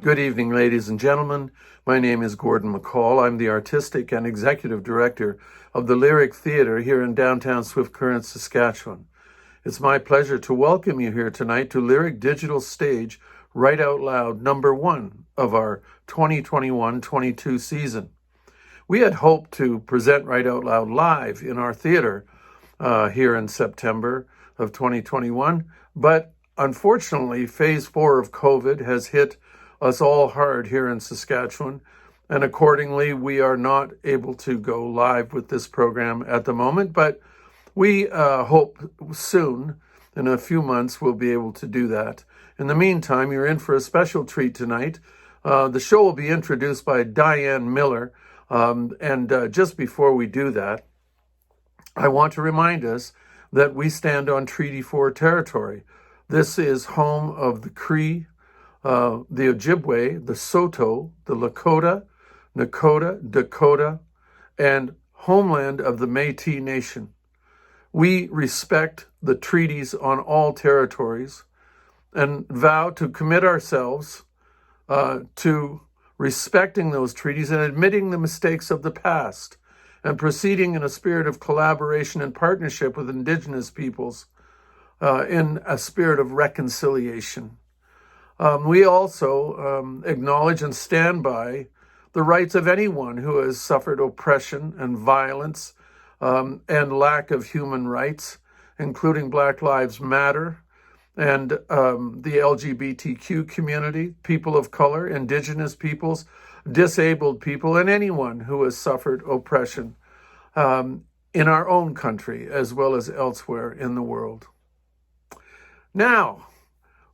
Good evening, ladies and gentlemen. My name is Gordon McCall. I'm the Artistic and Executive Director of the Lyric Theatre here in downtown Swift Current, Saskatchewan. It's my pleasure to welcome you here tonight to Lyric Digital Stage Write Out Loud #1 of our 2021-22 season. We had hoped to present Write Out Loud live in our theater here in September of 2021, but unfortunately, phase 4 of COVID has hit us all hard here in Saskatchewan, and accordingly, we are not able to go live with this program at the moment, but we hope soon, in a few months, we'll be able to do that. In the meantime, you're in for a special treat tonight. The show will be introduced by Dianne Miller, and just before we do that, I want to remind us that we stand on Treaty 4 territory. This is home of the Cree, the Ojibwe, the Saulteaux, the Lakota, Nakota, Dakota, and homeland of the Métis Nation. We respect the treaties on all territories and vow to commit ourselves to respecting those treaties and admitting the mistakes of the past and proceeding in a spirit of collaboration and partnership with Indigenous peoples in a spirit of reconciliation. We also acknowledge and stand by the rights of anyone who has suffered oppression and violence and lack of human rights, including Black Lives Matter and the LGBTQ community, people of color, Indigenous peoples, disabled people, and anyone who has suffered oppression in our own country as well as elsewhere in the world. Now,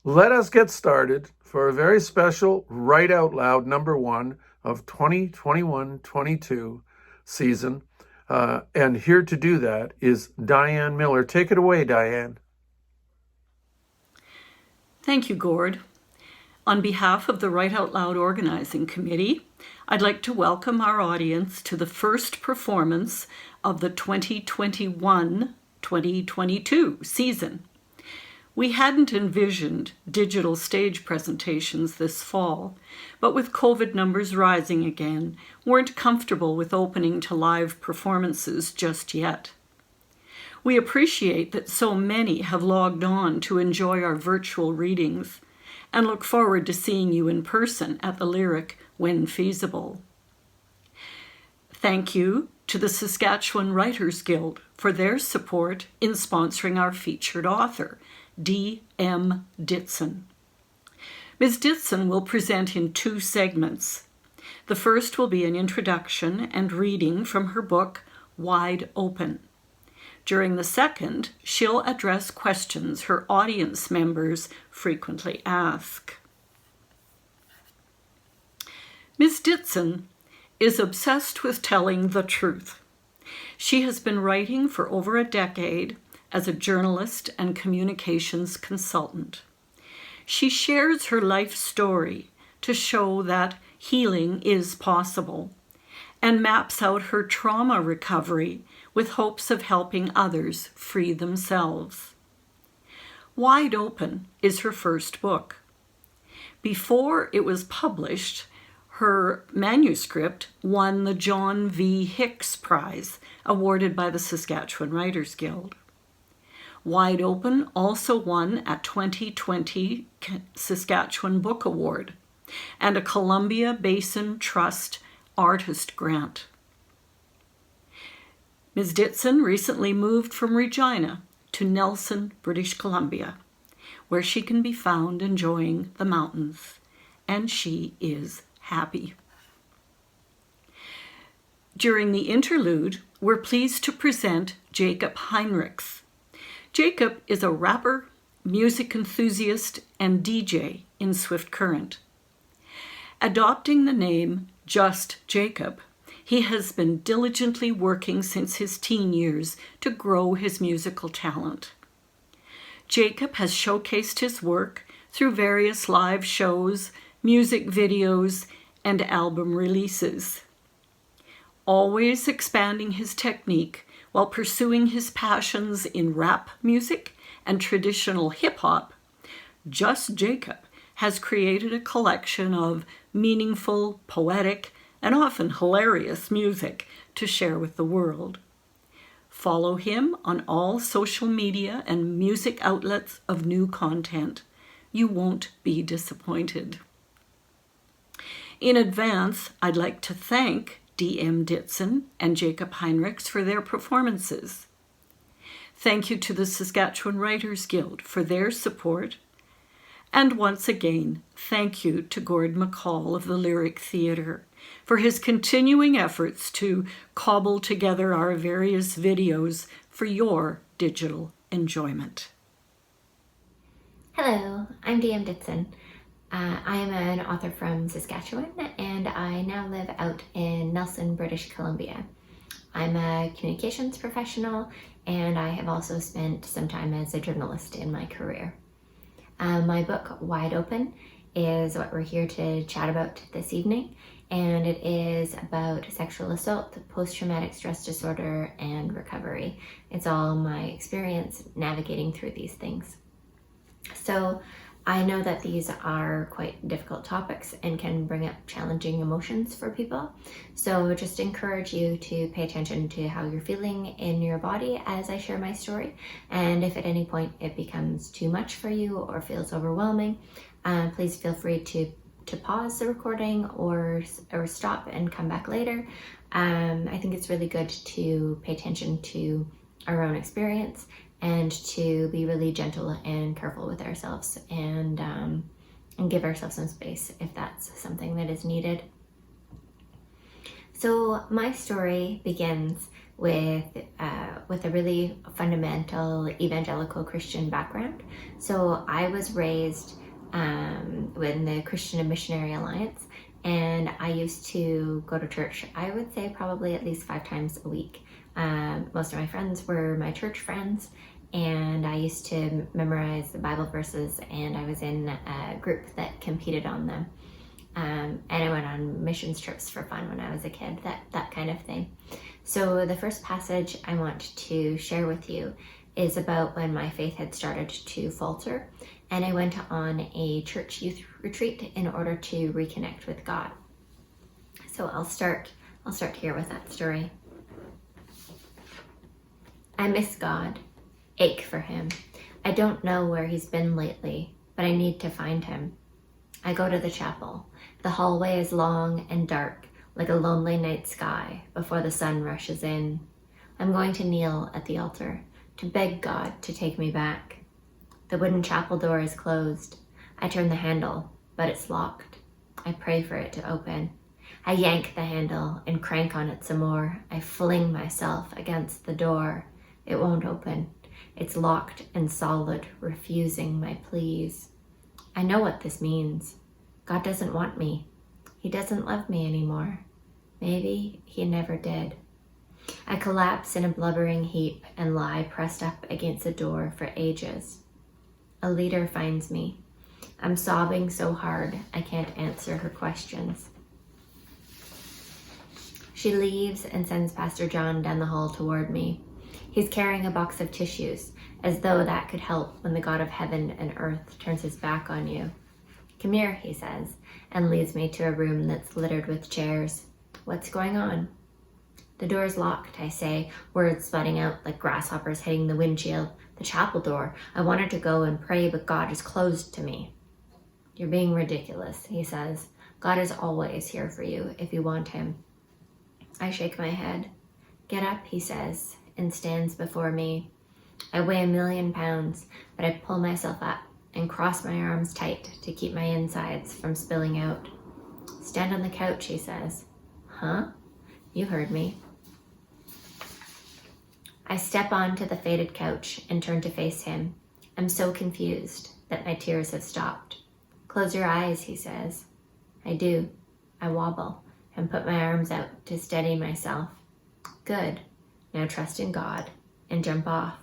let us get started for a very special Write Out Loud #1 of 2021-22 season. And here to do that is Dianne Miller. Take it away, Dianne. Thank you, Gord. On behalf of the Write Out Loud Organizing Committee, I'd like to welcome our audience to the first performance of the 2021-2022 season. We hadn't envisioned digital stage presentations this fall, but with COVID numbers rising again, weren't comfortable with opening to live performances just yet. We appreciate that so many have logged on to enjoy our virtual readings and look forward to seeing you in person at the Lyric when feasible. Thank you to the Saskatchewan Writers Guild for their support in sponsoring our featured author, D.M.Ditson. Ms. Ditson will present in 2 segments. The first will be an introduction and reading from her book, Wide Open. During the second, she'll address questions her audience members frequently ask. Ms. Ditson is obsessed with telling the truth. She has been writing for over a decade as a journalist and communications consultant. She shares her life story to show that healing is possible and maps out her trauma recovery with hopes of helping others free themselves. Wide Open is her first book. Before it was published, her manuscript won the John V. Hicks Prize, awarded by the Saskatchewan Writers Guild. Wide Open also won a 2020 Saskatchewan Book Award and a Columbia Basin Trust Artist Grant. Ms. Ditson recently moved from Regina to Nelson, British Columbia, where she can be found enjoying the mountains, and she is happy. During the interlude, we're pleased to present Jacob Heinrichs. Jacob is a rapper, music enthusiast, and DJ in Swift Current. Adopting the name Just Jacob, he has been diligently working since his teen years to grow his musical talent. Jacob has showcased his work through various live shows, music videos, and album releases. Always expanding his technique while pursuing his passions in rap music and traditional hip-hop, Just Jacob has created a collection of meaningful, poetic, and often hilarious music to share with the world. Follow him on all social media and music outlets of new content. You won't be disappointed. In advance, I'd like to thank D.M.Ditson and Jacob Heinrichs for their performances. Thank you to the Saskatchewan Writers Guild for their support. And once again, thank you to Gord McCall of the Lyric Theatre for his continuing efforts to cobble together our various videos for your digital enjoyment. Hello, I'm D.M.Ditson. I am an author from Saskatchewan, and I now live out in Nelson, British Columbia. I'm a communications professional, and I have also spent some time as a journalist in my career. My book, Wide Open, is what we're here to chat about this evening, and it is about sexual assault, post-traumatic stress disorder, and recovery. It's all my experience navigating through these things. So I know that these are quite difficult topics and can bring up challenging emotions for people. So just encourage you to pay attention to how you're feeling in your body as I share my story. And if at any point it becomes too much for you or feels overwhelming, please feel free to pause the recording or stop and come back later. I think it's really good to pay attention to our own experience and to be really gentle and careful with ourselves and give ourselves some space if that's something that is needed. So my story begins with a really fundamental evangelical Christian background. So I was raised in the Christian and Missionary Alliance, and I used to go to church, I would say probably at least 5 times a week. Most of my friends were my church friends, and I used to memorize the Bible verses, and I was in a group that competed on them. And I went on missions trips for fun when I was a kid, that kind of thing. So the first passage I want to share with you is about when my faith had started to falter, and I went on a church youth retreat in order to reconnect with God. So I'll start here with that story. I miss God, ache for him. I don't know where he's been lately, but I need to find him. I go to the chapel. The hallway is long and dark, like a lonely night sky before the sun rushes in. I'm going to kneel at the altar to beg God to take me back. The wooden chapel door is closed. I turn the handle, but it's locked. I pray for it to open. I yank the handle and crank on it some more. I fling myself against the door. It won't open. It's locked and solid, refusing my pleas. I know what this means. God doesn't want me. He doesn't love me anymore. Maybe he never did. I collapse in a blubbering heap and lie pressed up against the door for ages. A leader finds me. I'm sobbing so hard I can't answer her questions. She leaves and sends Pastor John down the hall toward me. He's carrying a box of tissues, as though that could help when the God of heaven and earth turns his back on you. Come here, he says, and leads me to a room that's littered with chairs. What's going on? The door's locked, I say, words sputting out like grasshoppers hitting the windshield. The chapel door. I wanted to go and pray, but God is closed to me. You're being ridiculous, he says. God is always here for you if you want him. I shake my head. Get up, he says, and stands before me. I weigh 1,000,000 pounds, but I pull myself up and cross my arms tight to keep my insides from spilling out. Stand on the couch, he says. Huh? You heard me. I step onto the faded couch and turn to face him. I'm so confused that my tears have stopped. Close your eyes, he says. I do. I wobble and put my arms out to steady myself. Good. Now trust in God and jump off.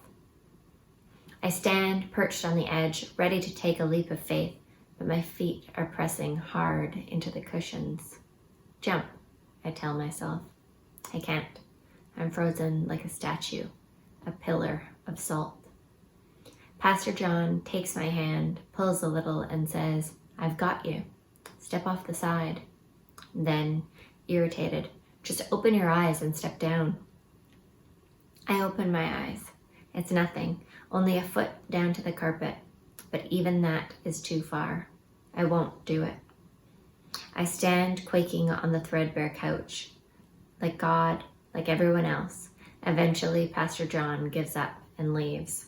I stand perched on the edge, ready to take a leap of faith, but my feet are pressing hard into the cushions. Jump, I tell myself. I can't. I'm frozen like a statue, a pillar of salt. Pastor John takes my hand, pulls a little, and says, I've got you. Step off the side. Then, irritated, just open your eyes and step down. I open my eyes. It's nothing, only a foot down to the carpet, but even that is too far. I won't do it. I stand quaking on the threadbare couch. Like God, like everyone else, eventually Pastor John gives up and leaves.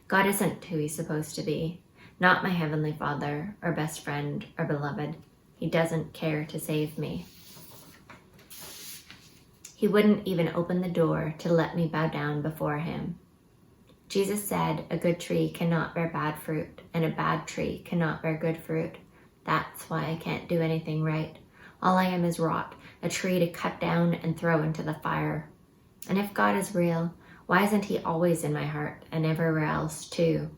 God isn't who he's supposed to be, not my Heavenly Father or best friend or beloved. He doesn't care to save me. He wouldn't even open the door to let me bow down before him. Jesus said a good tree cannot bear bad fruit, and a bad tree cannot bear good fruit. That's why I can't do anything right. All I am is rot, a tree to cut down and throw into the fire. And if God is real, why isn't he always in my heart and everywhere else too?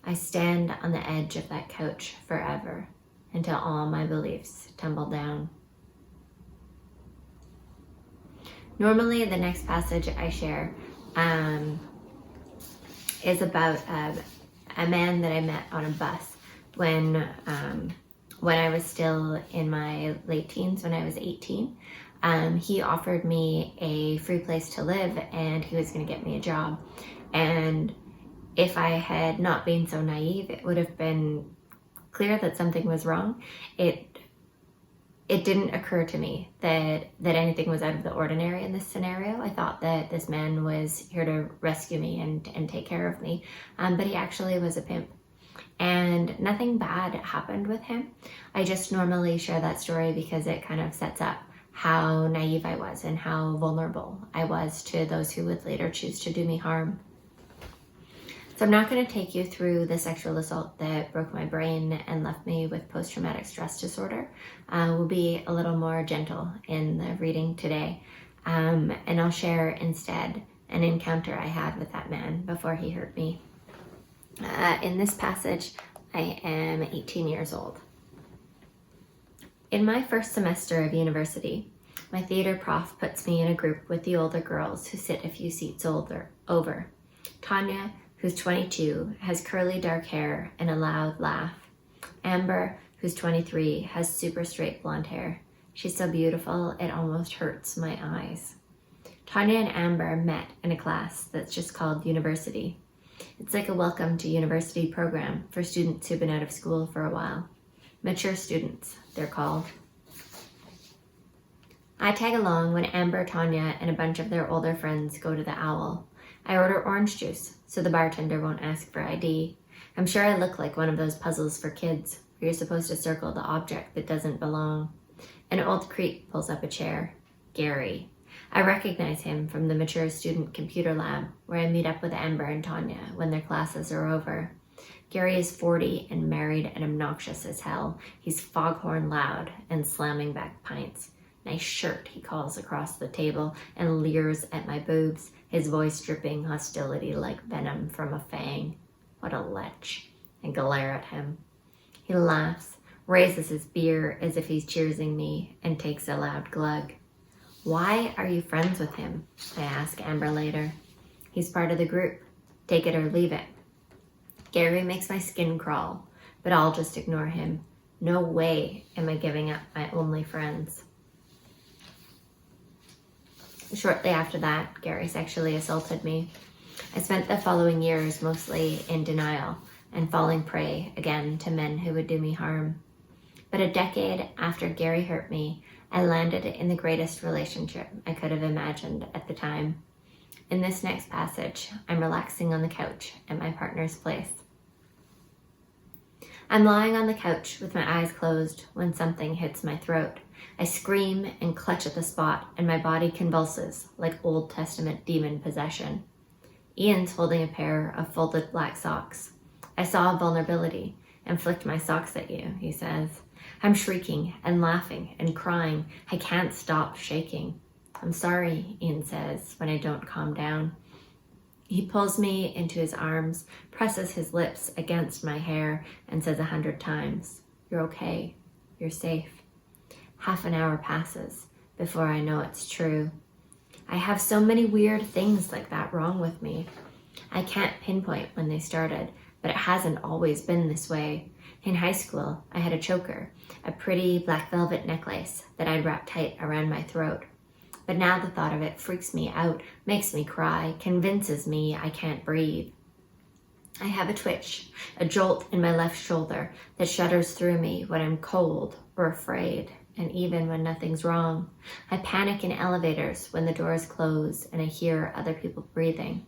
I stand on the edge of that couch forever until all my beliefs tumble down. Normally, the next passage I share is about a man that I met on a bus when I was still in my late teens, when I was 18. He offered me a free place to live and he was going to get me a job. And if I had not been so naive, it would have been clear that something was wrong. It didn't occur to me that anything was out of the ordinary in this scenario. I thought that this man was here to rescue me and take care of me, but he actually was a pimp. And nothing bad happened with him. I just normally share that story because it kind of sets up how naive I was and how vulnerable I was to those who would later choose to do me harm. So I'm not going to take you through the sexual assault that broke my brain and left me with post-traumatic stress disorder. We'll be a little more gentle in the reading today. And I'll share instead an encounter I had with that man before he hurt me. In this passage, I am 18 years old. In my first semester of university, my theater prof puts me in a group with the older girls who sit a few seats over. Tanya, who's 22, has curly dark hair and a loud laugh. Amber, who's 23, has super straight blonde hair. She's so beautiful, it almost hurts my eyes. Tanya and Amber met in a class that's just called University. It's like a welcome to university program for students who've been out of school for a while. Mature students, they're called. I tag along when Amber, Tanya, and a bunch of their older friends go to the Owl. I order orange juice, so the bartender won't ask for ID. I'm sure I look like one of those puzzles for kids, where you're supposed to circle the object that doesn't belong. An old creep pulls up a chair. Gary. I recognize him from the mature student computer lab, where I meet up with Amber and Tanya when their classes are over. Gary is 40 and married and obnoxious as hell. He's foghorn loud and slamming back pints. Nice shirt, he calls across the table and leers at my boobs, his voice dripping hostility like venom from a fang. What a lech. I glare at him. He laughs, raises his beer as if he's cheersing me, and takes a loud glug. Why are you friends with him? I ask Amber later. He's part of the group. Take it or leave it. Gary makes my skin crawl, but I'll just ignore him. No way am I giving up my only friends. Shortly after that, Gary sexually assaulted me. I spent the following years mostly in denial and falling prey again to men who would do me harm. But a decade after Gary hurt me, I landed in the greatest relationship I could have imagined at the time. In this next passage, I'm relaxing on the couch at my partner's place. I'm lying on the couch with my eyes closed when something hits my throat. I scream and clutch at the spot, and my body convulses like Old Testament demon possession. Ian's holding a pair of folded black socks. I saw a vulnerability and flicked my socks at you, he says. I'm shrieking and laughing and crying. I can't stop shaking. I'm sorry, Ian says when I don't calm down. He pulls me into his arms, presses his lips against my hair, and says 100 times, "You're okay. You're safe." Half an hour passes before I know it's true. I have so many weird things like that wrong with me. I can't pinpoint when they started, but it hasn't always been this way. In high school, I had a choker, a pretty black velvet necklace that I'd wrapped tight around my throat. But now the thought of it freaks me out, makes me cry, convinces me I can't breathe. I have a twitch, a jolt in my left shoulder that shudders through me when I'm cold or afraid, and even when nothing's wrong. I panic in elevators when the doors close and I hear other people breathing.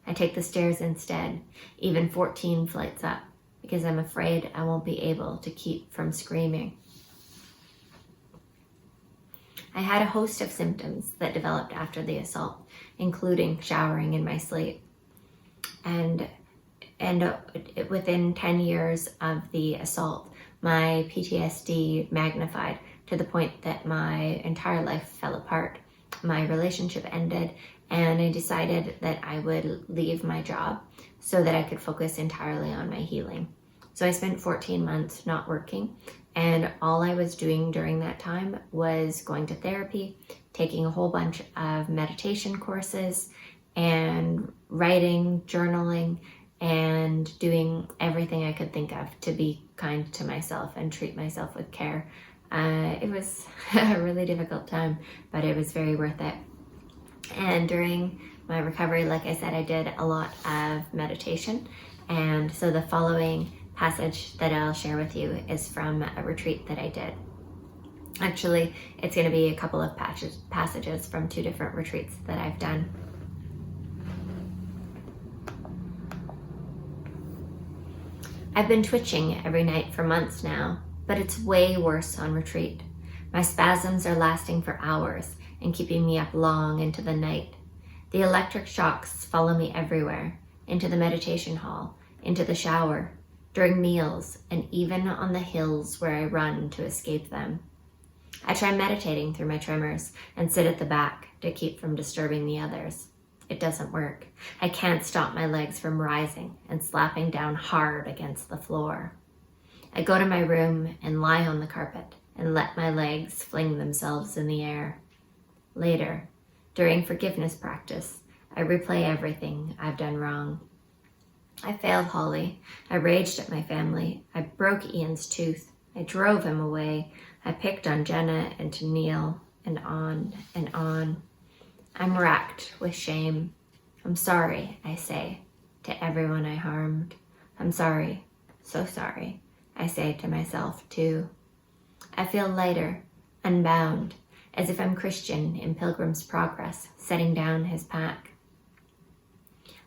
I take the stairs instead, even 14 flights up, because I'm afraid I won't be able to keep from screaming. I had a host of symptoms that developed after the assault, including showering in my sleep. And within 10 years of the assault, my PTSD magnified to the point that my entire life fell apart. My relationship ended, and I decided that I would leave my job so that I could focus entirely on my healing. So I spent 14 months not working, and all I was doing during that time was going to therapy, taking a whole bunch of meditation courses, and writing, journaling, and doing everything I could think of to be kind to myself and treat myself with care. It was a really difficult time, but it was very worth it. And during my recovery, like I said, I did a lot of meditation. And so the following passage that I'll share with you is from a retreat that I did. Actually, it's going to be a couple of passages from 2 different retreats that I've done. I've been twitching every night for months now, but it's way worse on retreat. My spasms are lasting for hours and keeping me up long into the night. The electric shocks follow me everywhere, into the meditation hall, into the shower, during meals, and even on the hills where I run to escape them. I try meditating through my tremors and sit at the back to keep from disturbing the others. It doesn't work. I can't stop my legs from rising and slapping down hard against the floor. I go to my room and lie on the carpet and let my legs fling themselves in the air. Later, during forgiveness practice, I replay everything I've done wrong. I failed Holly. I raged at my family. I broke Ian's tooth. I drove him away. I picked on Jenna and to Neil, and on and on. I'm racked with shame. I'm sorry, I say, to everyone I harmed. I'm sorry, so sorry, I say to myself too. I feel lighter, unbound, as if I'm Christian in Pilgrim's Progress, setting down his pack.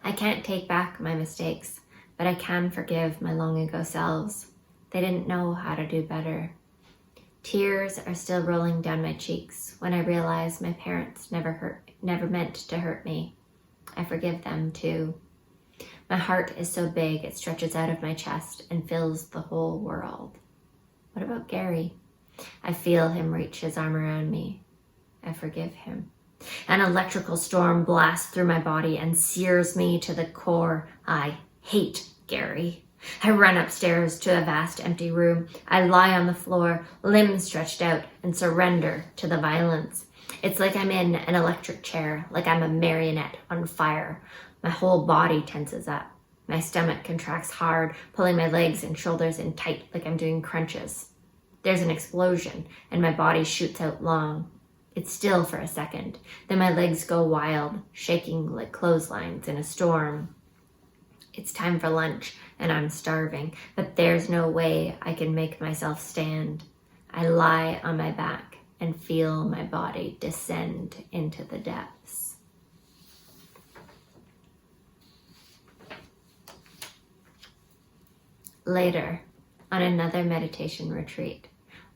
I can't take back my mistakes, but I can forgive my long ago selves. They didn't know how to do better. Tears are still rolling down my cheeks when I realize my parents never meant to hurt me. I forgive them too. My heart is so big it stretches out of my chest and fills the whole world. What about Gary? I feel him reach his arm around me. I forgive him. An electrical storm blasts through my body and sears me to the core. I hate Gary. I run upstairs to a vast empty room. I lie on the floor, limbs stretched out, and surrender to the violence. It's like I'm in an electric chair, like I'm a marionette on fire. My whole body tenses up. My stomach contracts hard, pulling my legs and shoulders in tight like I'm doing crunches. There's an explosion, and my body shoots out long. It's still for a second. Then my legs go wild, shaking like clotheslines in a storm. It's time for lunch, and I'm starving, but there's no way I can make myself stand. I lie on my back and feel my body descend into the depths. Later, on another meditation retreat,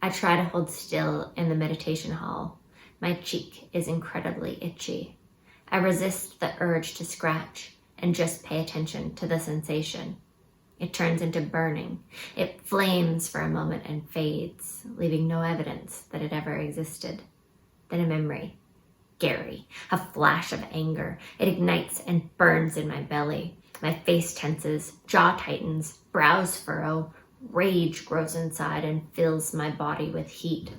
I try to hold still in the meditation hall. My cheek is incredibly itchy. I resist the urge to scratch and just pay attention to the sensation. It turns into burning. It flames for a moment and fades, leaving no evidence that it ever existed. Then a memory. Gary. A flash of anger. It ignites and burns in my belly. My face tenses, jaw tightens, brows furrow. Rage grows inside and fills my body with heat.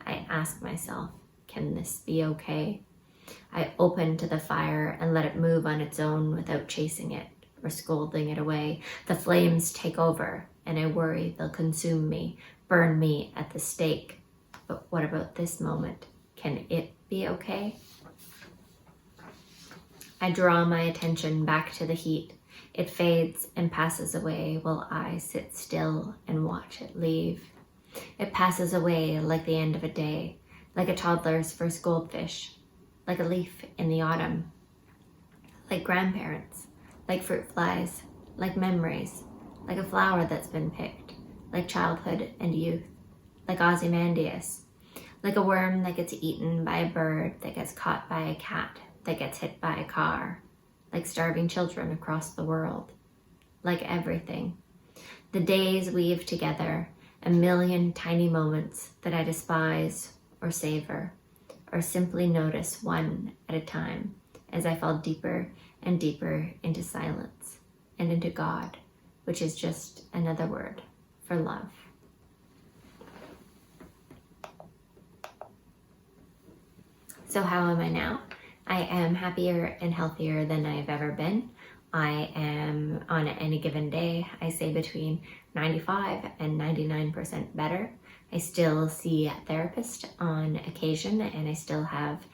I ask myself, can this be okay? I open to the fire and let it move on its own without chasing it or scolding it away. The flames take over and I worry they'll consume me, burn me at the stake. But what about this moment? Can it be okay? I draw my attention back to the heat. It fades and passes away while I sit still and watch it leave. It passes away like the end of a day, like a toddler's first goldfish, like a leaf in the autumn, like grandparents, like fruit flies, like memories, like a flower that's been picked, like childhood and youth, like Ozymandias, like a worm that gets eaten by a bird, that gets caught by a cat, that gets hit by a car, like starving children across the world, like everything. The days weave together, a million tiny moments that I despise or savor, or simply notice one at a time as I fall deeper and deeper into silence and into God, which is just another word for love. So how am I now? I am happier and healthier than I've ever been. I am, on any given day, I say between 95 and 99% better. I still see a therapist on occasion, and I still have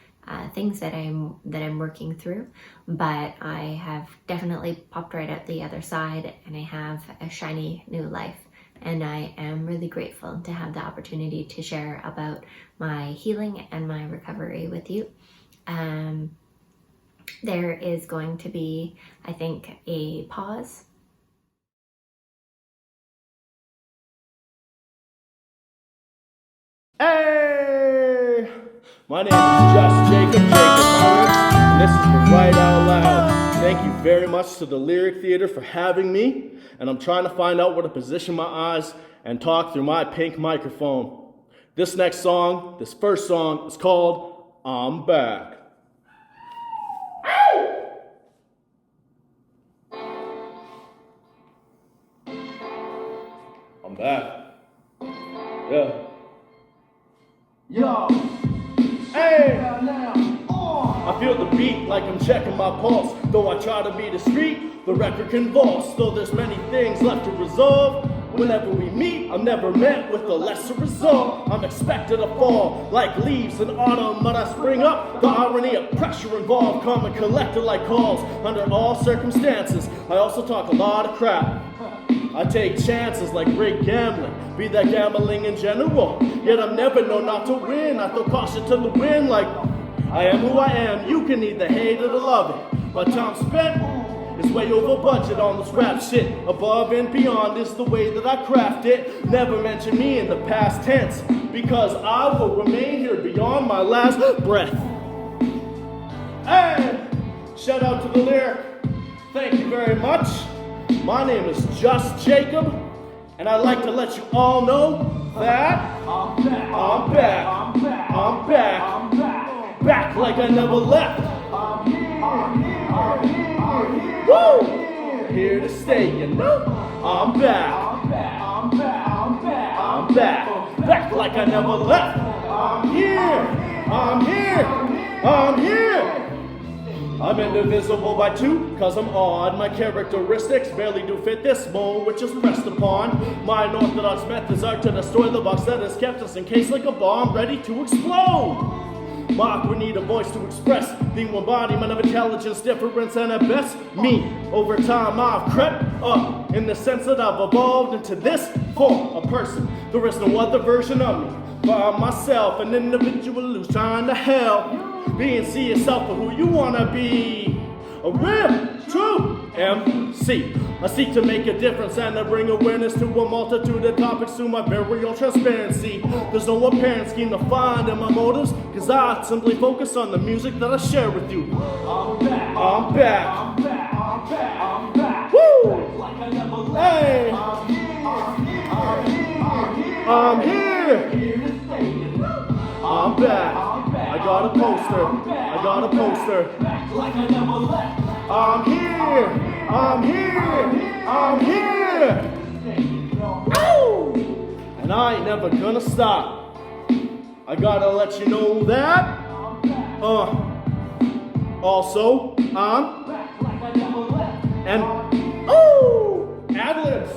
things that I'm working through, but I have definitely popped right out the other side, and I have a shiny new life. And I am really grateful to have the opportunity to share about my healing and my recovery with you. There is going to be, I think, a pause. Hey! My name is just Jacob Heinrichs, and this is for Right Out Loud. Thank you very much to the Lyric Theater for having me, and I'm trying to find out where to position my eyes and talk through my pink microphone. This first song, is called I'm Back. I'm back. Yeah. Yo. Hey. I feel the beat like I'm checking my pulse. Though I try to be discreet, the record convulse. Though there's many things left to resolve. Whenever we meet, I'm never met with a lesser result. I'm expected to fall like leaves in autumn, but I spring up. The irony of pressure involved, come and collected like calls under all circumstances. I also talk a lot of crap. I take chances like great gambling, be that gambling in general. Yet I'm never known not to win. I throw caution to the wind like I am who I am. You can either hate it or love it. My time spent is way over budget on this rap shit. Above and beyond is the way that I craft it. Never mention me in the past tense, because I will remain here beyond my last breath. Hey, shout out to the Lyric. Thank you very much. My name is Just Jacob, and I'd like to let you all know that I'm back like I never left. Woo! Here to stay, you know. I'm back like I never left. I'm here. I'm indivisible by two, cause I'm odd. My characteristics barely do fit this mold which is pressed upon. My unorthodox methods are to destroy the box that has kept us encased like a bomb ready to explode. Mock, we need a voice to express the embodiment of intelligence, difference, and at best, me. Over time, I've crept up in the sense that I've evolved into this form of person. There is no other version of me. By myself, an individual who's trying to help be and see yourself for who you wanna be. A real, true MC. I seek to make a difference and to bring awareness to a multitude of topics through my burial transparency. There's no apparent scheme to find in my motives, cause I simply focus on the music that I share with you. I'm back. Woo! Hey! I'm here. I'm back. I got a poster. I'm here. Woo! And I ain't never gonna stop. I gotta let you know that. Also, and ad-libs.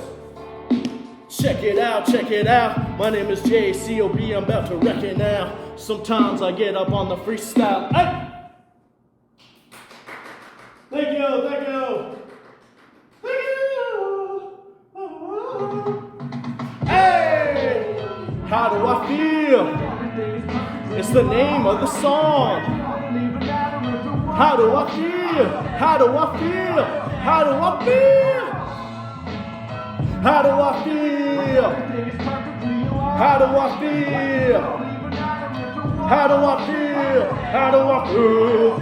Check it out, check it out. My name is JCOB, I'm about to wreck it now. Sometimes I get up on the freestyle. Hey! Thank you, thank you. Thank you. Hey! How do I feel? It's the name of the song. How do I feel? How do I feel? How do I feel? How do I feel? How do I feel? How do I feel? How do I feel?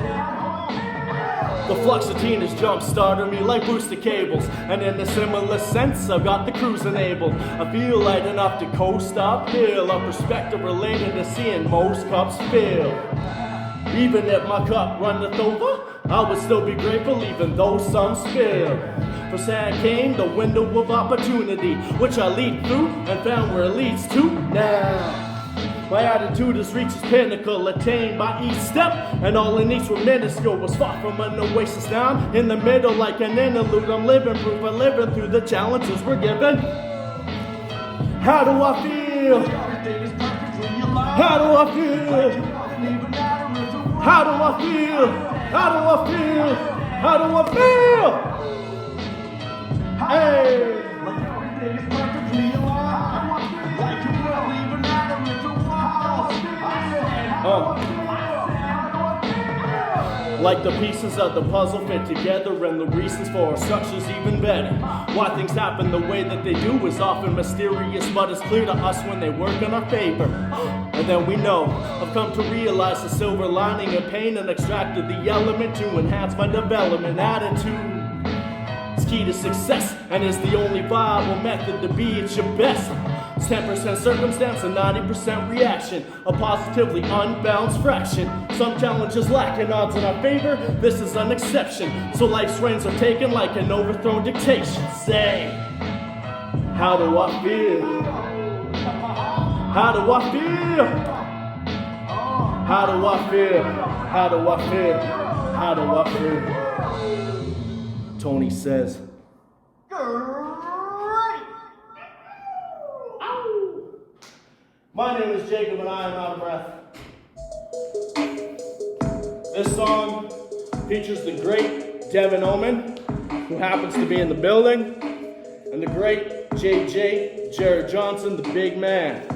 The fluoxetine has jump-started me like booster cables, and in a similar sense, I've got the cruise enabled. I feel light enough to coast uphill, a perspective related to seeing most cups fill. Even if my cup runneth over, I would still be grateful even though some spill. For sand came the window of opportunity, which I leaped through and found where it leads to now. My attitude has reached its pinnacle, attained by each step, and all in each were minuscule. Was far from an oasis down in the middle like an interlude. I'm living proof of living through the challenges we're given. How do I feel? How do I feel? How do I feel? How do I feel? How do I feel? Hey! Like the pieces of the puzzle fit together, and the reasons for our structure's even better. Why things happen the way that they do is often mysterious, but it's clear to us when they work in our favor. And then we know, I've come to realize the silver lining of pain and extracted the element to enhance my development attitude. It's key to success and is the only viable method to be at your best. It's 10% circumstance and 90% reaction, a positively unbalanced fraction. Some challenges lack and odds in our favor, this is an exception. So life's reins are taken like an overthrown dictation. Say, how do I feel? How do I feel? How do I feel? How do I feel? How do I feel? Tony says, my name is Jacob and I am out of breath. This song features the great Devin Oman, who happens to be in the building, and the great JJ, Jared Johnson, the big man.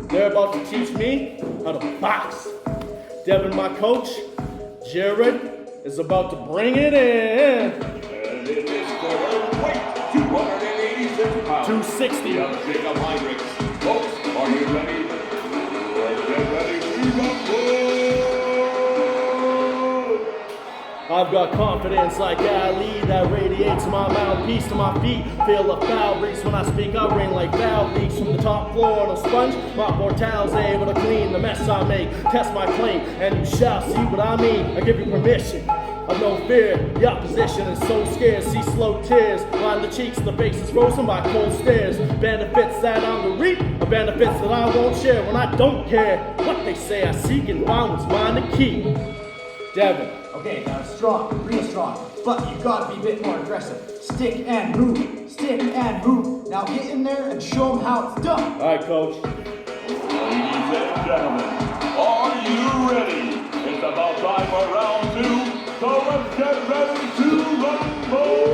They're about to teach me how to box. Devin, my coach, Jared, is about to bring it in. And in this corner, weight 286 pounds. 260. Jacob Heinrichs. Folks, are you ready? Let's get ready to rumble! I've got confidence like Ali that radiates my mouthpiece to my feet. Feel a foul breeze when I speak. I ring like valve leaks from the top floor on a sponge. My four towels able to clean the mess I make. Test my claim and you shall see what I mean. I give you permission. I've no fear, the opposition is so scared. See slow tears, line the cheeks, the face is frozen by cold stares. Benefits that I'm to reap, or benefits that I won't share. When I don't care what they say, I seek and find what's mine to keep. Devin. Okay, now strong, real strong, but you gotta be a bit more aggressive. Stick and move, stick and move. Now get in there and show them how it's done. All right, coach. Ladies and gentlemen, are you ready? It's about time for round 2, so let's get ready to rumble!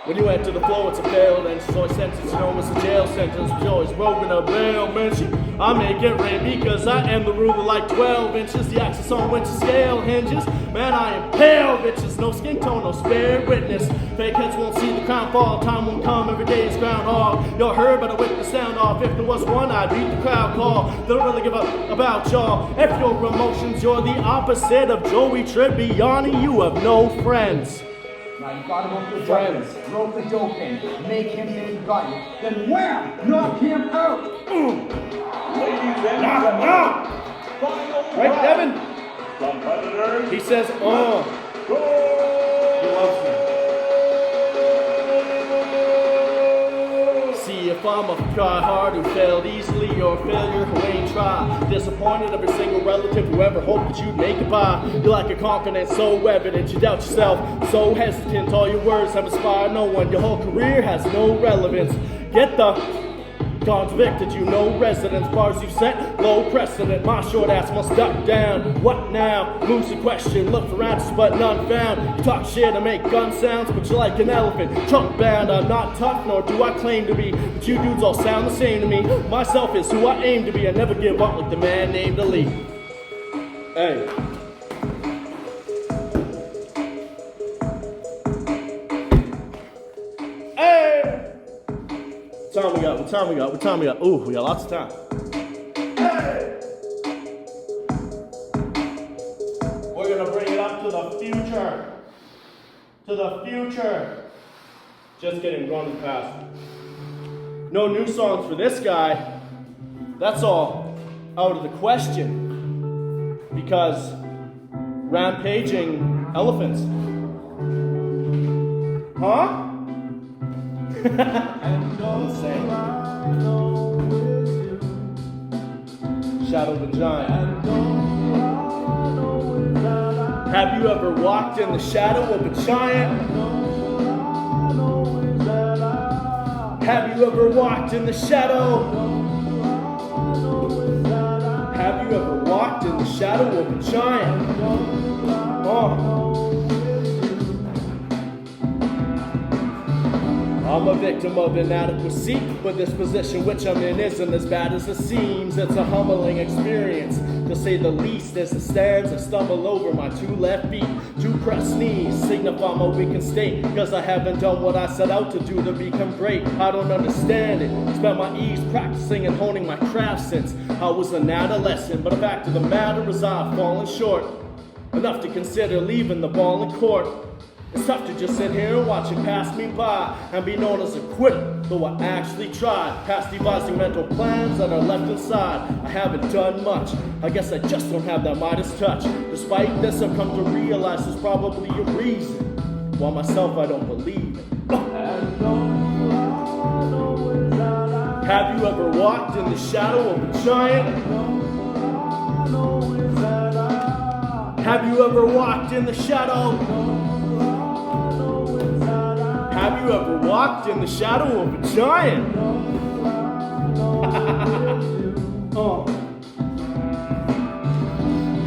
When you enter the flow, it's a failed entrance. Always sentence, you know it's a jail sentence. We always broken a bail mention. I make it rain because I am the ruler like 12 inches. The axis on which the scale hinges. Man, I am pale, bitches. No skin tone, no spare witness. Fake heads won't see the crown fall. Time won't come, every day is groundhog. Y'all heard, but I whip the sound off. If there was one, I'd beat the crowd call. They don't really give up about y'all. If your emotions, you're the opposite of Joey Tribbiani. You have no friends. Now you gotta go for the friends. Rope the dope in, make him think you got you. Then wham! Knock him out! Ladies and Knock him gentlemen, out! final Right, round. Devin? Competitors, He says, go! He loves me. See, if I'm a try hard who failed easily, you're a failure who ain't tried. Disappointed every single relative who ever hoped that you'd make it by. You lack a confidence so evident, you doubt yourself, so hesitant. All your words have inspired no one. Your whole career has no relevance. Get the convicted, you know residence. Bars you set, low precedent. My short ass must duck down. What now? Moves the question, look for answers but none found. You talk shit and make gun sounds, but you're like an elephant, trunk bound. I'm not tough, nor do I claim to be, but you dudes all sound the same to me. Myself is who I aim to be. I never give up like the man named Ali. Hey. What time we got? Ooh, we got lots of time. Hey! We're gonna bring it up to the future. To the future. Just kidding, going to the past. No new songs for this guy. That's all out of the question. Because rampaging elephants. Huh? Insane. Shadow of a giant. Have you ever walked in the shadow of a giant? Have you ever walked in the shadow? Have you ever walked in the shadow of a giant? I'm a victim of inadequacy, but this position which I'm in isn't as bad as it seems. It's a humbling experience, to say the least. As it stands, I stumble over my two left feet. Two pressed knees signify my weakened state, cause I haven't done what I set out to do to become great. I don't understand it. Spent my ease practicing and honing my craft since I was an adolescent. But the fact of the matter is I've fallen short, enough to consider leaving the ball in court. It's tough to just sit here and watch it pass me by and be known as a quitter, though I actually tried. Past devising mental plans that are left inside, I haven't done much. I guess I just don't have that Midas touch. Despite this, I've come to realize there's probably a reason why myself I don't believe it. Have you ever walked in the shadow of a giant? Have you ever walked in the shadow? Have you ever walked in the shadow of a giant?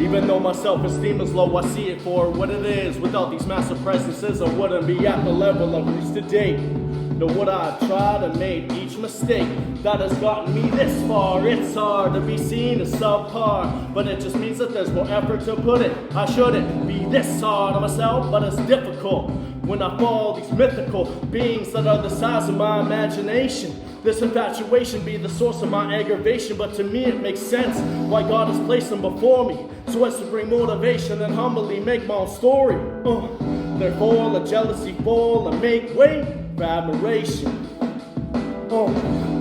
Even though my self-esteem is low, I see it for what it is. Without these massive presences, I wouldn't be at the level I've reached to date. Know what I've tried and made each mistake that has gotten me this far. It's hard to be seen as subpar, but it just means that there's more effort to put it. I shouldn't be this hard on myself, but it's difficult when I fall these mythical beings that are the size of my imagination. This infatuation be the source of my aggravation, but to me it makes sense why God has placed them before me, so as to bring motivation and humbly make my own story. Therefore let jealousy fall and make way for admiration.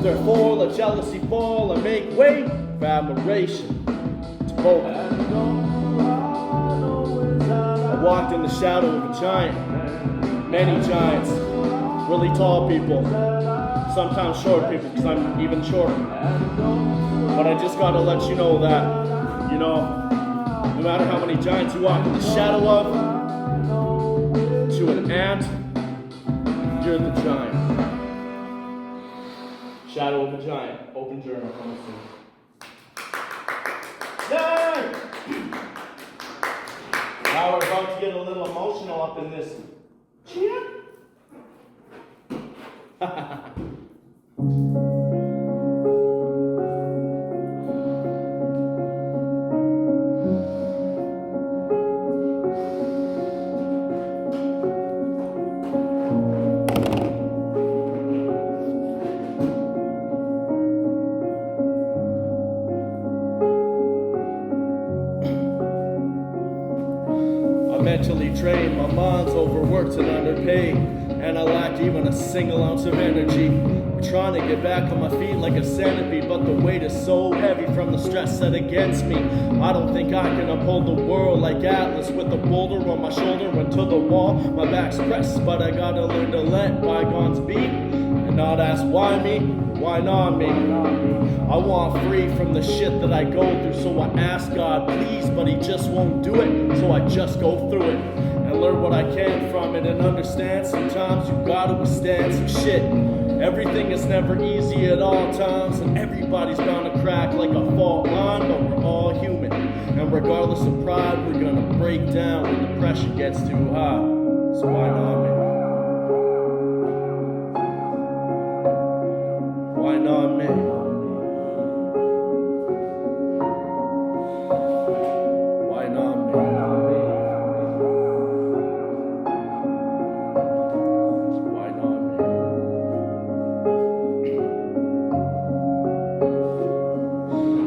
Therefore let jealousy fall and make way for admiration. To both. I walked in the shadow of a giant. Many giants. Really tall people. Sometimes short people, because I'm even shorter. But I just gotta let you know that, no matter how many giants you walk in the shadow of, to an ant, you're the giant. Shadow of a giant. Open journal coming soon. Yay! Now we're about to get a little emotional up in this. Cheer. Mentally drained, my mind's overworked and underpaid, and I lack even a single ounce of energy. I'm trying to get back on my feet like a centipede, but the weight is so heavy from the stress set against me. I don't think I can uphold the world like Atlas with a boulder on my shoulder into the wall. My back's pressed, but I gotta learn to let bygones be and not ask why me. why not me? I want free from the shit that I go through, so I ask God please, but he just won't do it, so I just go through it and learn what I can from it and understand sometimes you gotta withstand some shit. Everything is never easy at all times, and everybody's bound to crack like a fault line, but we're all human, and regardless of pride, we're gonna break down when the pressure gets too high, so why not me? Why not me? Why not me? Why not me?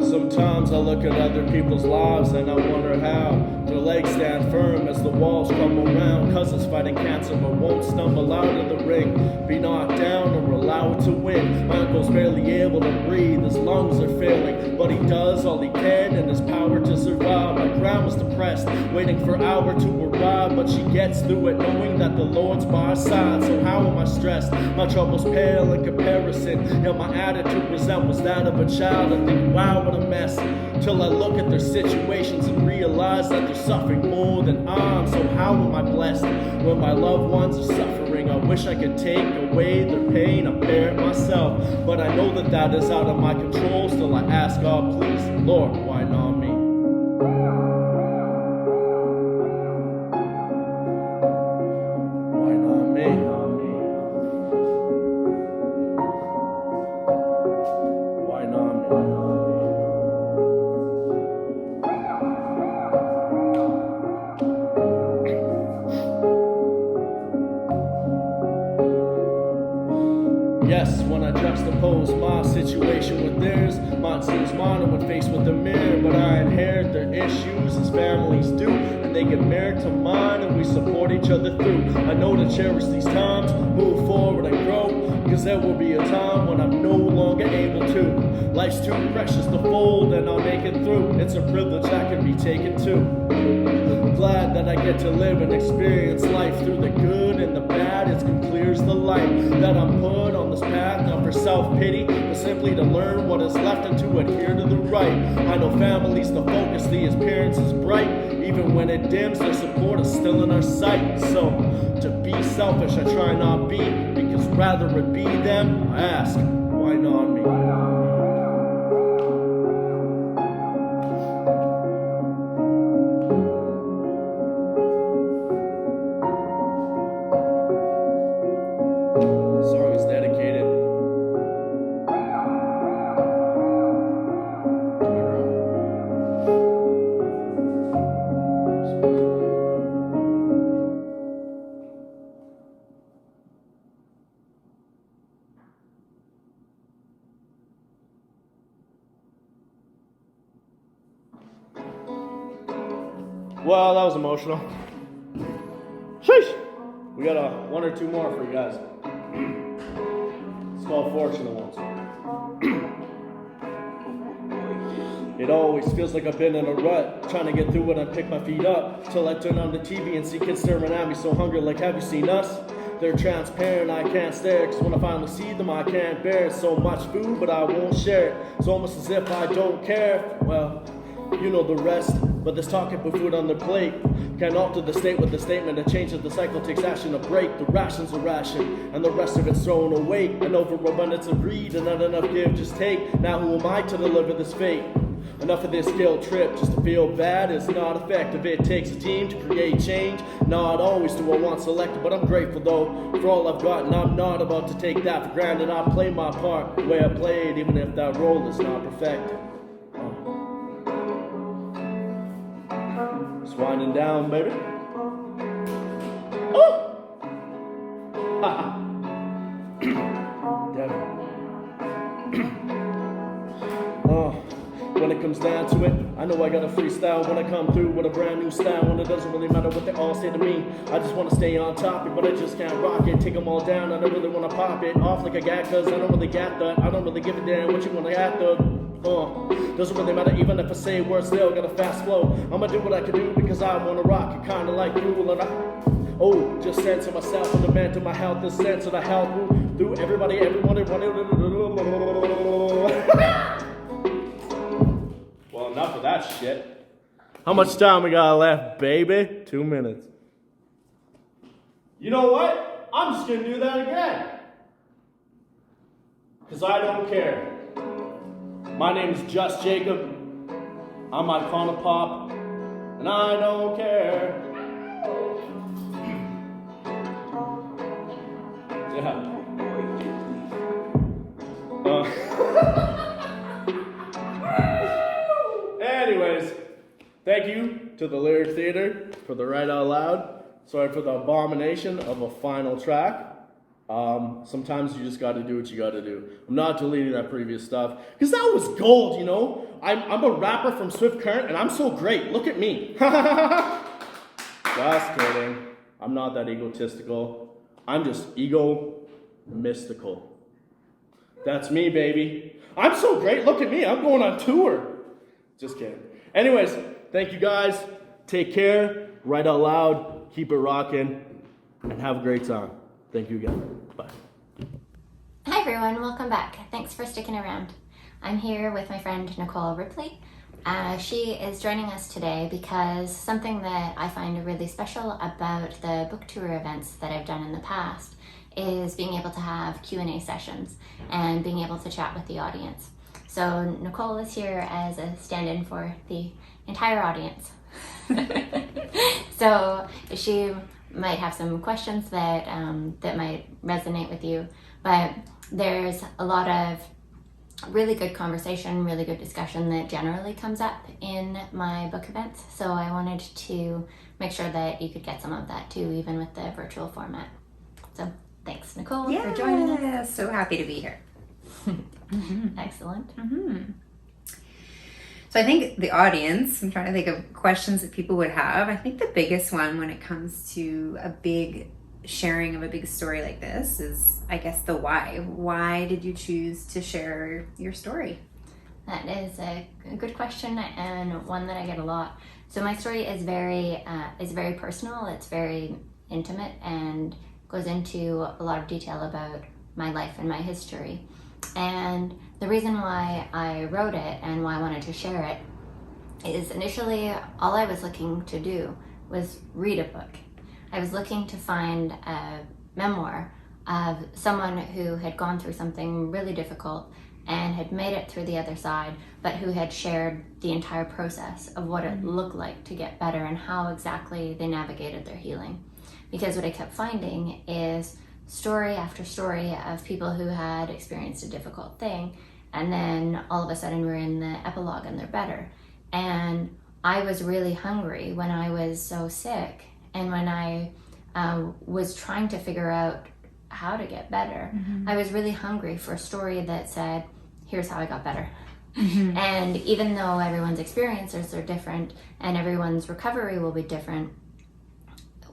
Sometimes I look at other people's lives and I wonder how their legs stand firm as the walls crumble around. Cousins fighting cancer but won't stumble out of the ring, be knocked down or allow it to win. My uncle's barely able to breathe, his lungs are failing, but he does all he can in his power to survive. My grandma's depressed, waiting for hour to arrive, but she gets through it knowing that the Lord's by her side. So how am I stressed? My troubles pale in comparison, yet my attitude resembles that of a child. I think, wow, what a mess, till I look at their situations and realize that they're suffering more than I am. So how am I blessed when my loved ones are suffering? I wish I could take away their pain, I bear it myself, but I know that that is out of my control. Still I ask God please, Lord, why not me? Why not me? Why not me? Yes, when I juxtapose my situation with theirs, mine seems minor when faced with the mirror, but I inherit their issues as families do, and they get married to mine and we support each other through. I know to cherish these times, move forward and grow, cause there will be a time when I'm no longer able to. Life's too precious to fold and I'll make it through. It's a privilege I can be taken to. Glad that I get to live and experience life through the good and the bad. It's clear as the light that I'm put on this path, not for self-pity, but simply to learn what is left and to adhere to the right. I know family's the focus, the appearance is bright. Even when it dims, their support is still in our sight. So, to be selfish, I try not be, because rather it be them, I ask, why not me? Song is dedicated to my grandma. Well, that was emotional. Sheesh! We got one or two more for you guys. It's called Fortunate Ones. It always feels like I've been in a rut, trying to get through it and pick my feet up, till I turn on the TV and see kids staring at me so hungry like, have you seen us? They're transparent, I can't stare, cause when I finally see them I can't bear. So much food, but I won't share it. It's almost as if I don't care. Well, you know the rest, but there's talking for food on their plate. Can't alter the state with the statement. A change of the cycle takes action to break. The ration's a ration, and the rest of it's thrown away. An overabundance of greed and not enough give, just take. Now who am I to deliver this fate? Enough of this guilt trip, just to feel bad is not effective. It takes a team to create change. Not always do I want selected, but I'm grateful though for all I've got, and I'm not about to take that for granted. I play my part the way I played, even if that role is not perfected. Just winding down, baby. Oh! Haha. Devil. Oh. When it comes down to it, I know I got a freestyle when I come through with a brand new style. When it doesn't really matter what they all say to me, I just want to stay on topic, but I just can't rock it. Take them all down, I don't really want to pop it off like a gag, cause I don't really get that. I don't really give a damn what you want to at the doesn't really matter even if I say words, still got a fast flow. I'ma do what I can do because I wanna rock it, kinda like you, and Oh, just censor myself and the mental, my health, the sense of the health. Through everybody, everyone. Well, enough of that shit. How much time we got left, baby? 2 minutes. You know what? I'm just gonna do that again. Because I don't care. My name is Just Jacob. I'm Iconopop. And I don't care. Yeah. Anyways, thank you to the Lyric Theater for the Right Out Loud. Sorry for the abomination of a final track. Sometimes you just got to do what you got to do. I'm not deleting that previous stuff because that was gold, you know. I'm a rapper from Swift Current and I'm so great. Look at me. Just kidding. I'm not that egotistical. I'm just mystical. That's me, baby. I'm so great. Look at me. I'm going on tour. Just kidding. Anyways, thank you guys. Take care. Write out loud. Keep it rocking. And have a great time. Thank you again. Bye. Hi everyone, welcome back. Thanks for sticking around. I'm here with my friend Nicole Ripley. She is joining us today because something that I find really special about the book tour events that I've done in the past is being able to have Q&A sessions and being able to chat with the audience. So Nicole is here as a stand-in for the entire audience. So she might have some questions that that might resonate with you, but there's a lot of really good conversation, really good discussion that generally comes up in my book events. So I wanted to make sure that you could get some of that too, even with the virtual format. So thanks, Nicole, for joining us. So happy to be here. Excellent. So I think the audience, I'm trying to think of questions that people would have. I think the biggest one when it comes to a big sharing of a big story like this is, I guess, the why. Why did you choose to share your story? That is a good question and one that I get a lot. So my story is very personal. It's very intimate and goes into a lot of detail about my life and my history. And the reason why I wrote it and why I wanted to share it is initially all I was looking to do was read a book. I was looking to find a memoir of someone who had gone through something really difficult and had made it through the other side, but who had shared the entire process of what it looked like to get better and how exactly they navigated their healing. Because what I kept finding is story after story of people who had experienced a difficult thing, and then all of a sudden we're in the epilogue and they're better. And I was really hungry when I was so sick and when I was trying to figure out how to get better. I was really hungry for a story that said, here's how I got better. And even though everyone's experiences are different and everyone's recovery will be different,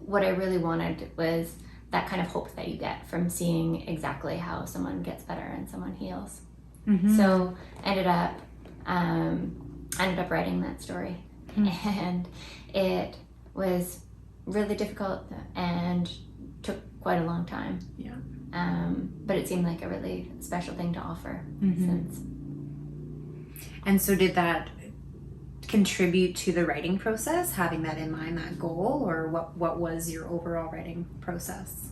what I really wanted was that kind of hope that you get from seeing exactly how someone gets better and someone heals. So ended up writing that story, and it was really difficult and took quite a long time. But it seemed like a really special thing to offer since. And so did that contribute to the writing process, having that in mind, that goal, or what was your overall writing process?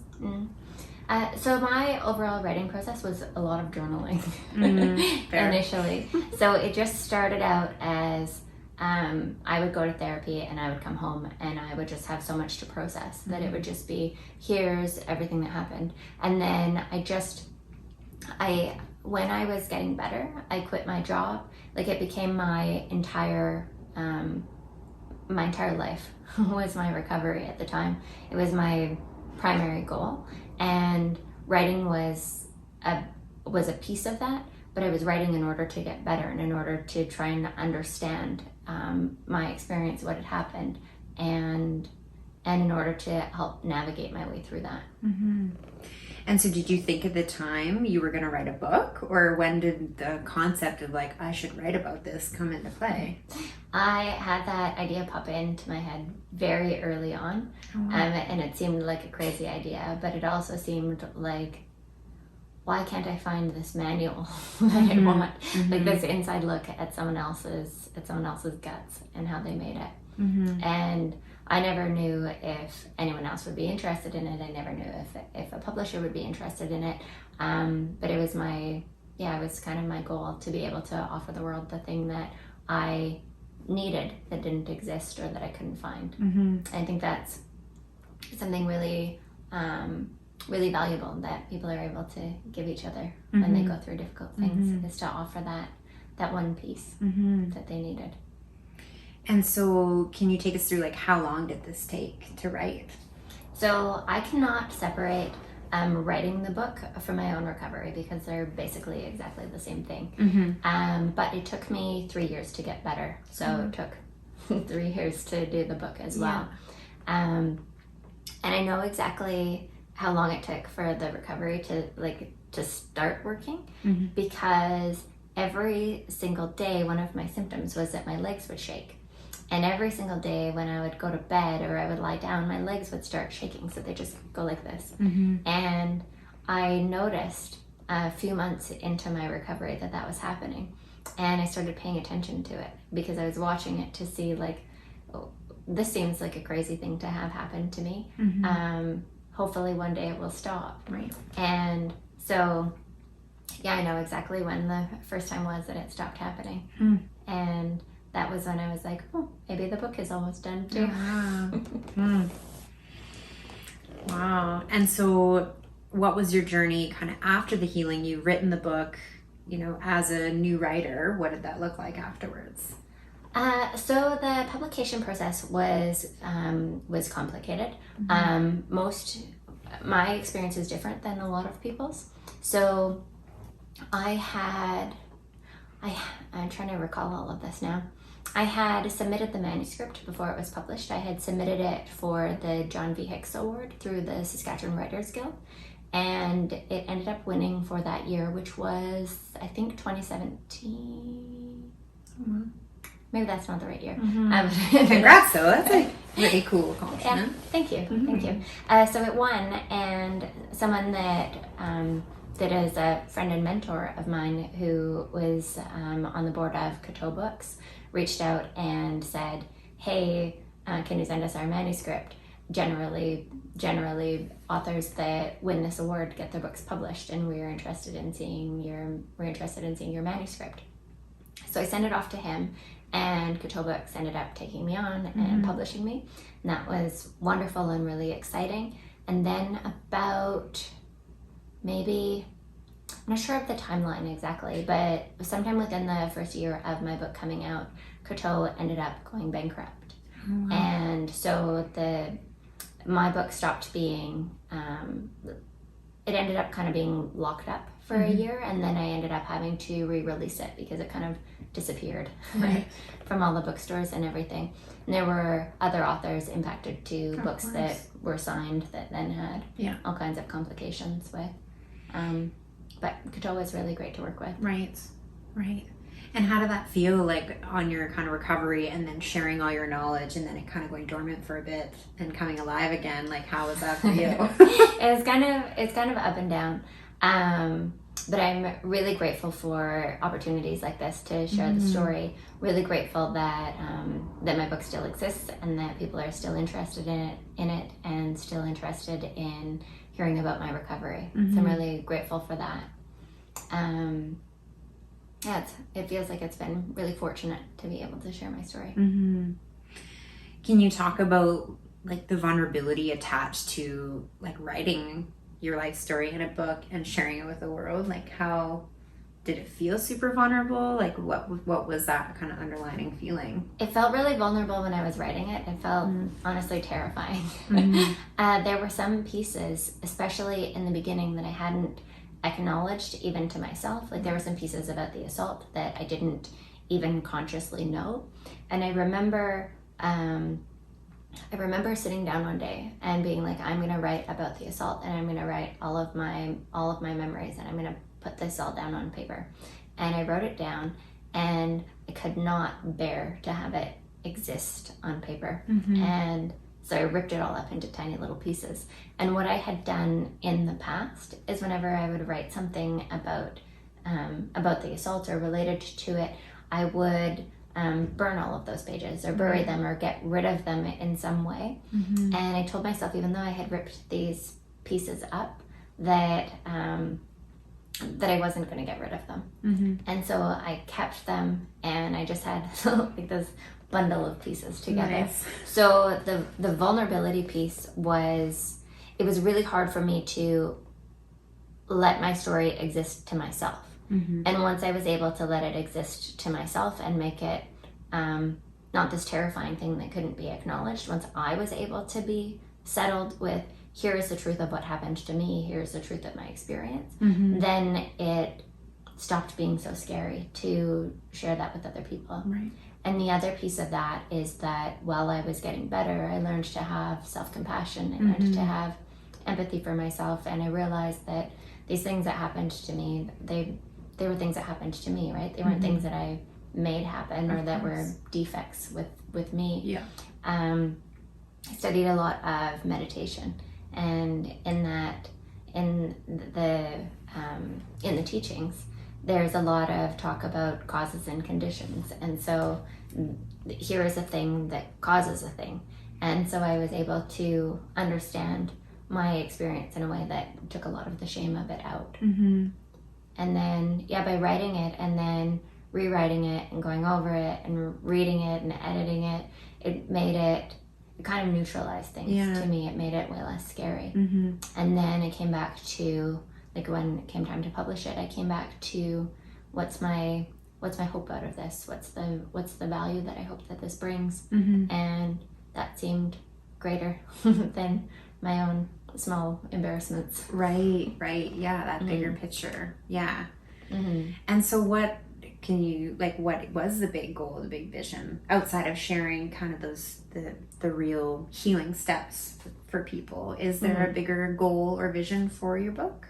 So my overall writing process was a lot of journaling initially. So it just started out as I would go to therapy and I would come home and I would just have so much to process that it would just be, here's everything that happened. And then when I was getting better, I quit my job. Like, it became my entire life was my recovery at the time. It was my primary goal, and writing was a piece of that, but I was writing in order to get better and in order to try and understand my experience, what had happened, and in order to help navigate my way through that. And so did you think at the time you were going to write a book, or when did the concept of like, I should write about this come into play? I had that idea pop into my head very early on, and it seemed like a crazy idea, but it also seemed like, why can't I find this manual that I want? Like this inside look at someone else's guts and how they made it. And I never knew if anyone else would be interested in it. I never knew if a publisher would be interested in it. But it was it was kind of my goal to be able to offer the world the thing that I needed that didn't exist or that I couldn't find. I think that's something really really valuable that people are able to give each other when they go through difficult things, is to offer that one piece that they needed. And so can you take us through like how long did this take to write? So I cannot separate writing the book from my own recovery because they're basically exactly the same thing. But it took me 3 years to get better. So it took 3 years to do the book as well. And I know exactly how long it took for the recovery to start working because every single day one of my symptoms was that my legs would shake. And every single day when I would go to bed or I would lie down, my legs would start shaking. So they just go like this. And I noticed a few months into my recovery that was happening. And I started paying attention to it because I was watching it to see like, oh, this seems like a crazy thing to have happen to me. Hopefully one day it will stop. Right. And so, yeah, I know exactly when the first time was that it stopped happening. And that was when I was like, oh, maybe the book is almost done too. Wow. And so what was your journey kind of after the healing? You've written the book, you know, as a new writer. What did that look like afterwards? So the publication process was complicated. My experience is different than a lot of people's. So I'm trying to recall all of this now. I had submitted the manuscript before it was published. I had submitted it for the John V. Hicks Award through the Saskatchewan Writers Guild, and it ended up winning for that year, which was, I think, 2017. Maybe that's not the right year. Congrats, though. That's a really cool accomplishment. Yeah, thank you. Thank you. So it won, and someone that is a friend and mentor of mine who was on the board of Coteau Books reached out and said, hey, can you send us our manuscript? Generally authors that win this award get their books published, and we're interested in seeing your manuscript. So I sent it off to him, and Coteau Books ended up taking me on and publishing me. And that was wonderful and really exciting. And then about maybe, I'm not sure of the timeline exactly, but sometime within the first year of my book coming out, Coteau ended up going bankrupt. And so my book stopped being, it ended up kind of being locked up for a year, and then I ended up having to re-release it because it kind of disappeared from all the bookstores and everything. And there were other authors impacted too, books that were signed that then had all kinds of complications with. But Coteau was really great to work with. Right. And how did that feel like on your kind of recovery and then sharing all your knowledge and then it kind of going dormant for a bit and coming alive again? Like, how was that for you? It's kind of up and down. But I'm really grateful for opportunities like this to share the story. Really grateful that that my book still exists and that people are still interested in it and still interested in hearing about my recovery. So I'm really grateful for that. It feels like it's been really fortunate to be able to share my story. Can you talk about like the vulnerability attached to like writing your life story in a book and sharing it with the world? Like, how did it feel? Super vulnerable? Like, what was that kind of underlying feeling? It felt really vulnerable when I was writing it. It felt honestly terrifying. There were some pieces, especially in the beginning, that I hadn't acknowledged even to myself. Like, there were some pieces about the assault that I didn't even consciously know. And I remember I remember sitting down one day and being like, I'm gonna write about the assault, and I'm gonna write all of my memories, and I'm gonna put this all down on paper. And I wrote it down, and I could not bear to have it exist on paper. And so I ripped it all up into tiny little pieces. And what I had done in the past is whenever I would write something about the assault or related to it, I would burn all of those pages or bury them or get rid of them in some way. And I told myself, even though I had ripped these pieces up, that I wasn't going to get rid of them. And so I kept them, and I just had like this bundle of pieces together. Nice. So the vulnerability piece was, it was really hard for me to let my story exist to myself. And once I was able to let it exist to myself and make it not this terrifying thing that couldn't be acknowledged, once I was able to be settled with, here is the truth of what happened to me, here's the truth of my experience, then it stopped being so scary to share that with other people. And the other piece of that is that while I was getting better, I learned to have self-compassion. I learned to have empathy for myself, and I realized that these things that happened to me, they were things that happened to me, right? They weren't things that I made happen or that were defects with me. I studied a lot of meditation, and in the teachings, there's a lot of talk about causes and conditions. And so here is a thing that causes a thing. And so I was able to understand my experience in a way that took a lot of the shame of it out. And then, by writing it and then rewriting it and going over it and reading it and editing it, it kind of neutralized things to me. It made it way less scary. And then it came back to, like, when it came time to publish it, I came back to what's my hope out of this? What's the value that I hope that this brings? And that seemed greater than my own small embarrassments. Right. Yeah, that bigger picture. Yeah. And so what was the big goal, the big vision, outside of sharing kind of the real healing steps for people? Is there a bigger goal or vision for your book?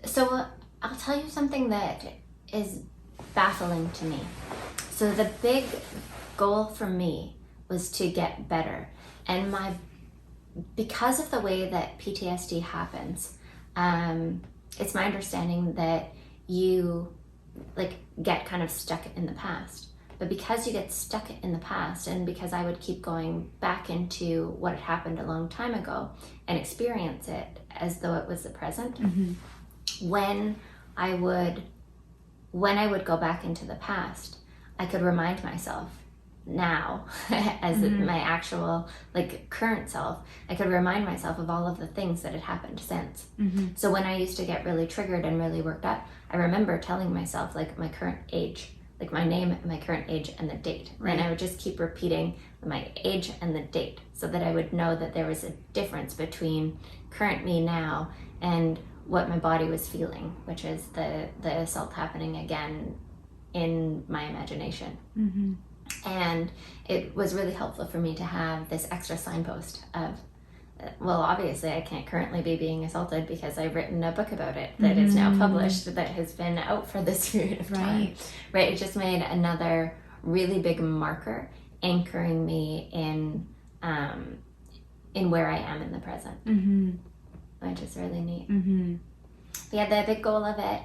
So I'll tell you something that is baffling to me. So the big goal for me was to get better. And because of the way that PTSD happens, it's my understanding that you get kind of stuck in the past. But because you get stuck in the past, and because I would keep going back into what had happened a long time ago and experience it as though it was the present, when I would go back into the past, I could remind myself now as my actual current self, I could remind myself of all of the things that had happened since. So when I used to get really triggered and really worked up, I remember telling myself my current age, my name, my current age, and the date. And I would just keep repeating my age and the date so that I would know that there was a difference between current me now and what my body was feeling, which is the assault happening again in my imagination. And it was really helpful for me to have this extra signpost of, well, obviously I can't currently be being assaulted because I've written a book about it that is now published, that has been out for this period of time. Right. It just made another really big marker anchoring me in where I am in the present, which is really neat. The big goal of it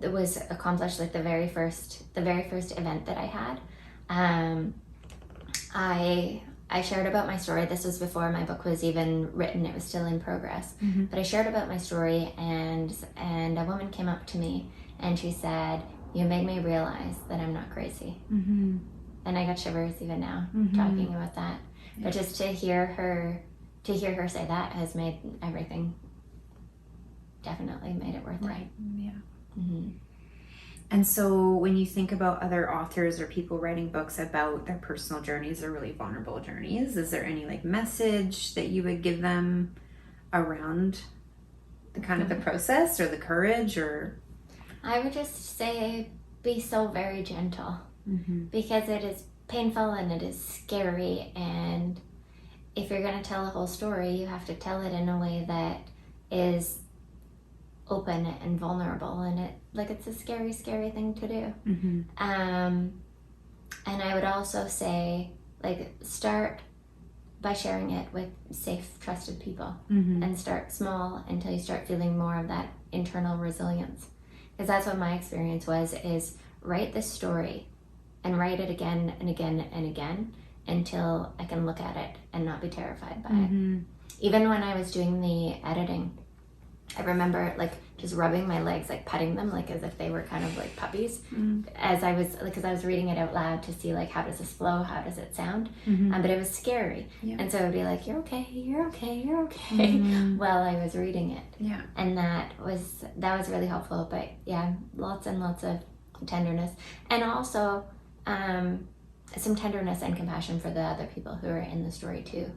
was accomplished the very first event that I had. I shared about my story. This was before my book was even written. It was still in progress. But I shared about my story, and a woman came up to me and she said, "You made me realize that I'm not crazy." And I got shivers even now talking about that. But just to hear her say that has made everything, definitely made it worth it. And so when you think about other authors or people writing books about their personal journeys or really vulnerable journeys, is there any message that you would give them around the kind of the process or the courage? Or I would just say be so very gentle, because it is painful and it is scary, and if you're going to tell a whole story, you have to tell it in a way that is open and vulnerable, and it's a scary thing to do. And I would also say, start by sharing it with safe, trusted people, and start small until you start feeling more of that internal resilience, because that's what my experience was, is write this story and write it again and again and again until I can look at it and not be terrified by it. Even when I was doing the editing, I remember just rubbing my legs, petting them as if they were kind of like puppies, as I was, because I was reading it out loud to see how does this flow, how does it sound, but it was scary, and so it would be you're okay, you're okay, you're okay, while I was reading it, and that was really helpful. But yeah, lots and lots of tenderness, and also some tenderness and compassion for the other people who are in the story too.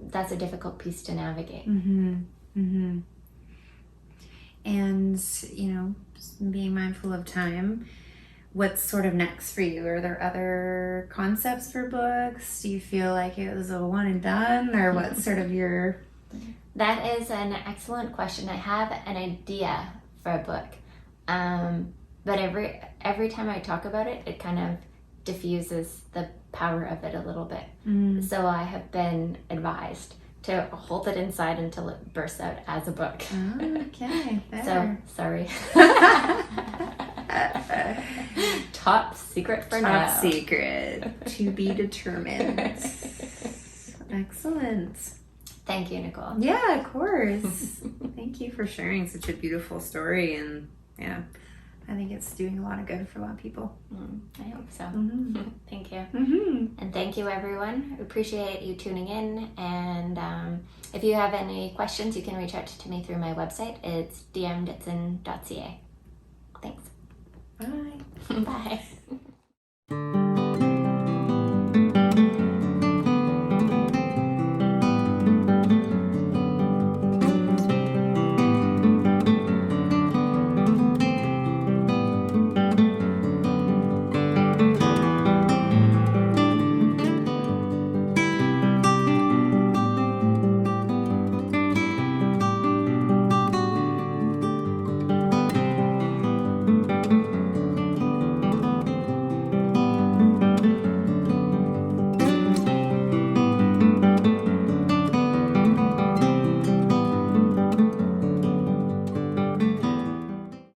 That's a difficult piece to navigate. And, being mindful of time, what's sort of next for you? Are there other concepts for books? Do you feel like it was a one and done, or what's sort of your... That is an excellent question. I have an idea for a book, but every time I talk about it, it kind of diffuses the power of it a little bit. So I have been advised to hold it inside until it bursts out as a book. Okay, so sorry. Top secret for now. Top secret, to be determined. Excellent. Thank you, Nicole. Yeah, of course. Thank you for sharing such a beautiful story, and yeah, I think it's doing a lot of good for a lot of people. I hope so. Thank you. And thank you, everyone. I appreciate you tuning in. And if you have any questions, you can reach out to me through my website. It's D.M.Ditson.ca. Thanks. Bye. Bye.